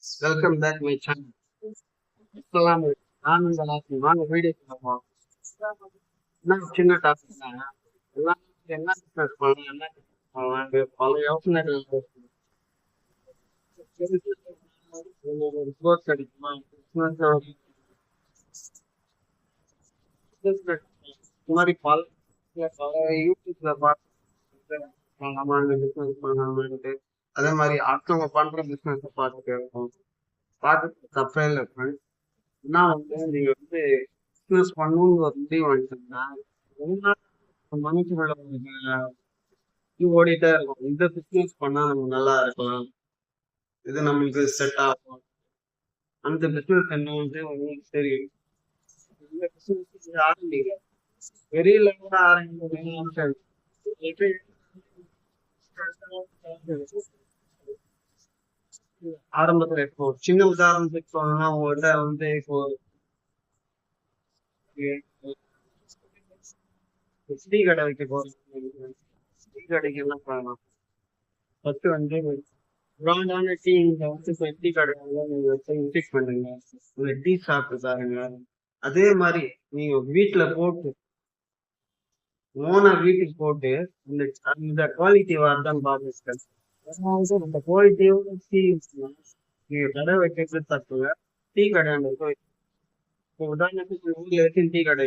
Welcome back my channel. இப்பெல்லாம் நான் இந்த வாங்க வீடியோ பார்ப்போம். என்ன சின்ன டாபிக் தாங்க. எல்லாம் என்ன பிசினஸ் பண்ணலாம், என்ன business பண்ணலாம், பல யோசனைகள் இருக்கு. ஒரு கோர்ஸ் கிடைக்குமா, பிசினஸ் இந்த மாதிரி பல பல யூடியூப்ல பார்த்து பண்ணலாமா, இந்த பிசினஸ் பண்ணலாமான்ட்டு அதே மாதிரி அடுத்தவங்க பண்ற பிசினஸ் பார்த்துட்டு இருக்கோம். பார்த்து தப்பே இல்லை friends. ஆனா நீங்க பிசினஸ் பண்ணணும்னு ஒரு முடிவு வந்துட்டீங்கன்னா உங்களால மனசுக்குள்ள இது ஓடிட்டே இருக்கும். இந்த பிசினஸ் பண்ணா நம்ம நல்லா இருக்கலாம், இது நம்மளுக்கு செட் ஆகும், அந்த பிசினஸ் என்னன்னு உங்களுக்கு தெரியும். இந்த பிசினஸ் ஆரம்பிங்க, பெரிய லெவலில் ஆரம்பிங்க. ஆரம்பத்துல இப்போ சின்ன உதாரணத்துக்கு சொல்லணும்னா உங்கள்கிட்ட இப்போ டீ கடை வைக்க போறீங்க. டீ கடைக்கு என்ன பண்ணலாம், ஃபர்ஸ்ட் பிராண்டான டீ இப்போ டீ கடை நீங்க இன்ட்ரெஸ்ட் பண்ணுங்க, அந்த டீ சாப்பிட்டு பாருங்க. அதே மாதிரி நீங்க வீட்டுல போட்டு ஓனா வீட்டுக்கு போட்டு இந்த இந்த குவாலிட்டி வரதான்னு பாருங்க. இந்த குவாலிட்டியோட டீ நீங்க கடை வைக்கிறது தப்புங்க. டீ கடை இப்போ உதாரணத்துக்கு ஊர்ல இருக்கு டீ கடை,